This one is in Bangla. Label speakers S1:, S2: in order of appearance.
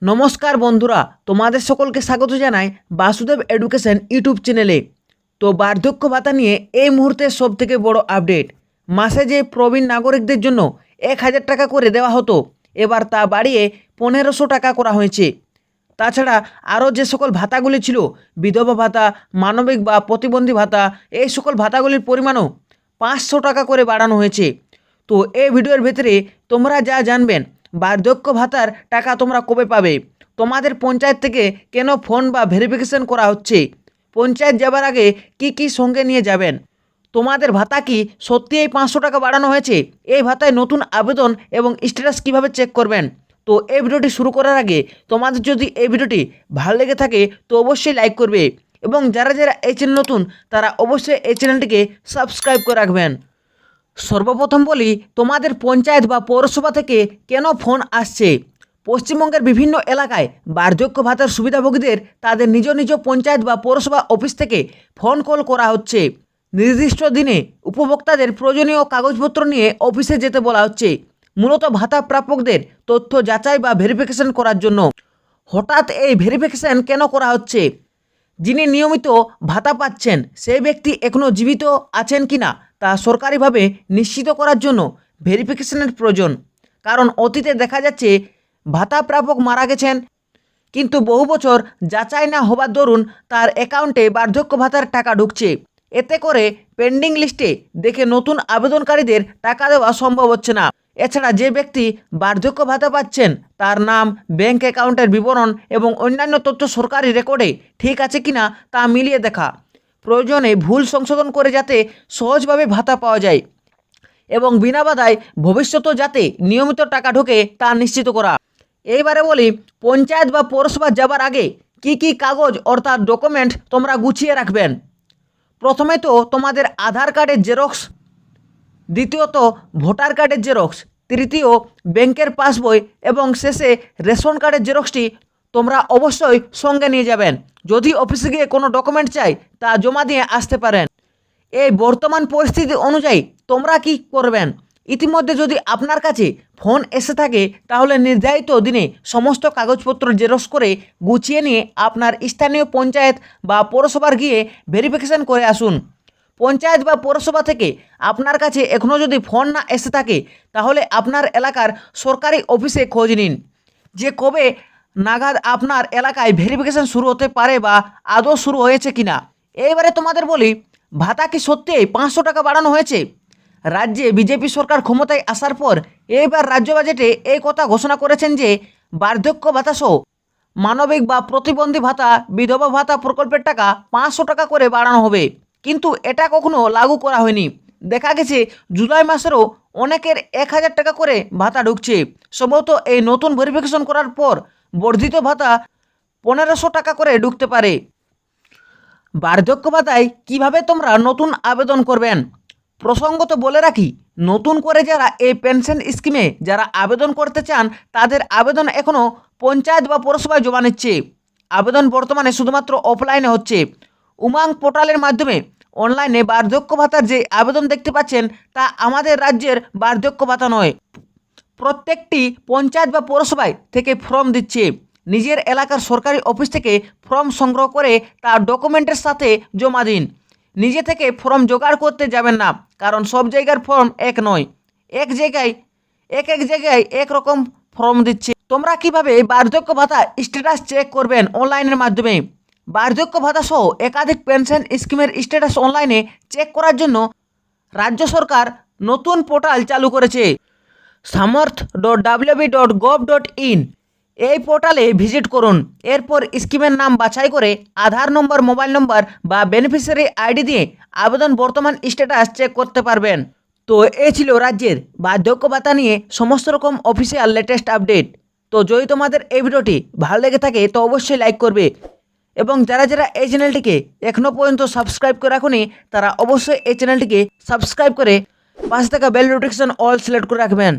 S1: নমস্কার বন্ধুরা, তোমাদের সকলকে স্বাগত জানাই বাসুদেব এডুকেশন ইউটিউব চ্যানেলে। তো বার্ধক্য ভাতা নিয়ে এই মুহূর্তে সবথেকে বড় আপডেট। মাসে যে প্রবীণ নাগরিকদের জন্য 1,000 টাকা করে দেওয়া হতো, এবার তা বাড়িয়ে 1500 টাকা করা হয়েছে। তাছাড়া আরও যে সকল ভাতাগুলি ছিল, বিধবা ভাতা, মানবিক বা প্রতিবন্ধী ভাতা, এই সকল ভাতাগুলির পরিমাণও 500 টাকা করে বাড়ানো হয়েছে। তো এই ভিডিওর ভেতরে তোমরা যা জানবেন, বার্ধক্য ভাতার টাকা তোমরা কবে পাবে, তোমাদের পঞ্চায়েত থেকে কেন ফোন বা ভেরিফিকেশন করা হচ্ছে, পঞ্চায়েত যাবার আগে কি কি সঙ্গে নিয়ে যাবেন, তোমাদের ভাতা কি সত্যি এই 500 টাকা বাড়ানো হয়েছে, এই ভাতায় নতুন আবেদন এবং স্ট্যাটাস কীভাবে চেক করবেন। তো এই ভিডিওটি শুরু করার আগে তোমাদের যদি এই ভিডিওটি ভালো লেগে থাকে তো অবশ্যই লাইক করবে, এবং যারা যারা এই চ্যানেল নতুন তারা অবশ্যই এই চ্যানেলটিকে সাবস্ক্রাইব করে রাখবেন। সর্বপ্রথম বলি, তোমাদের পঞ্চায়েত বা পৌরসভা থেকে কেন ফোন আসছে। পশ্চিমবঙ্গের বিভিন্ন এলাকায় বার্ধক্য ভাতার সুবিধাভোগীদের তাদের নিজ নিজ পঞ্চায়েত বা পৌরসভা অফিস থেকে ফোন কল করা হচ্ছে। নির্দিষ্ট দিনে উপভোক্তাদের প্রয়োজনীয় কাগজপত্র নিয়ে অফিসে যেতে বলা হচ্ছে, মূলত ভাতা প্রাপকদের তথ্য যাচাই বা ভেরিফিকেশন করার জন্য। হঠাৎ এই ভেরিফিকেশন কেন করা হচ্ছে? যিনি নিয়মিত ভাতা পাচ্ছেন সেই ব্যক্তি এখনও জীবিত আছেন কিনা তা সরকারিভাবে নিশ্চিত করার জন্য ভেরিফিকেশনের প্রয়োজন। কারণ অতীতে দেখা যাচ্ছে ভাতা প্রাপক মারা গেছেন, কিন্তু বহু বছর যাচাই না হবার দরুন তার অ্যাকাউন্টে বার্ধক্য ভাতার টাকা ঢুকছে। এতে করে পেন্ডিং লিস্টে দেখে নতুন আবেদনকারীদের টাকা দেওয়া সম্ভব হচ্ছে না। এছাড়া যে ব্যক্তি বার্ধক্য ভাতা পাচ্ছেন তার নাম, ব্যাংক অ্যাকাউন্টের বিবরণ এবং অন্যান্য তথ্য সরকারি রেকর্ডে ঠিক আছে কিনা তা মিলিয়ে দেখা, প্রয়োজনে ভুল সংশোধন করে যাতে সহজভাবে ভাতা পাওয়া যায় এবং বিনা বাধায় ভবিষ্যতেও যাতে নিয়মিত টাকা ঢোকে তা নিশ্চিত করা। এইবারে বলি, পঞ্চায়েত বা পৌরসভা যাবার আগে কি কি কাগজ অর্থাৎ ডকুমেন্ট তোমরা গুছিয়ে রাখবেন। প্রথমে তো তোমাদের আধার কার্ডের জেরক্স, দ্বিতীয়ত ভোটার কার্ডের জেরক্স, তৃতীয় ব্যাংকের পাসবই এবং শেষে রেশন কার্ডের জেরক্সটি তোমরা অবশ্যই সঙ্গে নিয়ে যাবেন। যদি অফিসে গিয়ে কোনো ডকুমেন্ট চাই তা জমা দিয়ে আসতে পারেন। এই বর্তমান পরিস্থিতি অনুযায়ী তোমরা কি করবেন? ইতিমধ্যে যদি আপনার কাছে ফোন এসে থাকে তাহলে নির্ধারিত দিনে সমস্ত কাগজপত্র জেরক্স করে গুছিয়ে নিয়ে আপনার স্থানীয় পঞ্চায়েত বা পৌরসভার গিয়ে ভেরিফিকেশন করে আসুন। পঞ্চায়েত বা পৌরসভা থেকে আপনার কাছে এখনও যদি ফোন না এসে থাকে তাহলে আপনার এলাকার সরকারি অফিসে খোঁজ নিন যে কবে নাগাদ আপনার এলাকায় ভেরিফিকেশন শুরু হতে পারে বা আদৌ শুরু হয়েছে কিনা। এইবারে তোমাদের বলি, ভাতা কি সত্যিই 500 টাকা বাড়ানো হয়েছে? রাজ্যে বিজেপি সরকার ক্ষমতায় আসার পর এইবার রাজ্য বাজেটে এই কথা ঘোষণা করেছেন যে বার্ধক্য ভাতা সহ মানবিক বা প্রতিবন্ধী ভাতা, বিধবা ভাতা প্রকল্পের টাকা 500 টাকা করে বাড়ানো হবে। কিন্তু এটা কখনো লাগু করা হয়নি। দেখা গেছে জুলাই মাসেরও অনেকের 1,000 টাকা করে ভাতা ঢুকছে। সম্ভবত এই নতুন ভেরিফিকেশন করার পর বর্ধিত ভাতা 1500 টাকা করে ঢুকতে পারে। বার্ধক্য ভাতায় কীভাবে তোমরা নতুন আবেদন করবেন? প্রসঙ্গত বলে রাখি, নতুন করে যারা এই পেনশন স্কিমে যারা আবেদন করতে চান তাদের আবেদন এখনও পঞ্চায়েত বা পৌরসভায় জমা নিচ্ছে। আবেদন বর্তমানে শুধুমাত্র অফলাইনে হচ্ছে। উমাং পোর্টালের মাধ্যমে অনলাইনে বার্ধক্য ভাতার যে আবেদন দেখতে পাচ্ছেন তা আমাদের রাজ্যের বার্ধক্য ভাতা নয়। প্রত্যেকটি পঞ্চায়েত বা পৌরসভায় থেকে ফর্ম দিচ্ছে। নিজের এলাকার সরকারি অফিস থেকে ফর্ম সংগ্রহ করে তার ডকুমেন্টের সাথে জমা দিন। নিজে থেকে ফর্ম জোগাড় করতে যাবেন না, কারণ সব জায়গার ফর্ম এক নয়। এক জায়গায় এক রকম ফর্ম দিচ্ছে। তোমরা কিভাবে বার্ধক্য ভাতা স্ট্যাটাস চেক করবেন অনলাইনের মাধ্যমে? বার্ধক্য ভাতা সহ একাধিক পেনশন স্কিমের স্ট্যাটাস অনলাইনে চেক করার জন্য রাজ্য সরকার নতুন পোর্টাল চালু করেছে, samarth.wb.gov.in। এই পোর্টালে ভিজিট করুন। এরপর স্কিমের নাম বাছাই করে আধার নম্বর, মোবাইল নম্বর বা বেনিফিশিয়ারি আইডি দিয়ে আবেদন বর্তমান স্ট্যাটাস চেক করতে পারবেন। তো এই ছিল রাজ্যের বার্ধক্য ভাতা নিয়ে সমস্ত রকম অফিসিয়াল লেটেস্ট আপডেট। তো যদি তোমাদের এই ভিডিওটি ভালো লেগে থাকে তো অবশ্যই লাইক করবে, এবং যারা যারা এই চ্যানেলটিকে এখনও পর্যন্ত সাবস্ক্রাইব করে রাখুনি তারা অবশ্যই এই চ্যানেলটিকে সাবস্ক্রাইব করে পাশে থাকা বেল নোটিফিকেশন অল সিলেক্ট করে রাখবেন।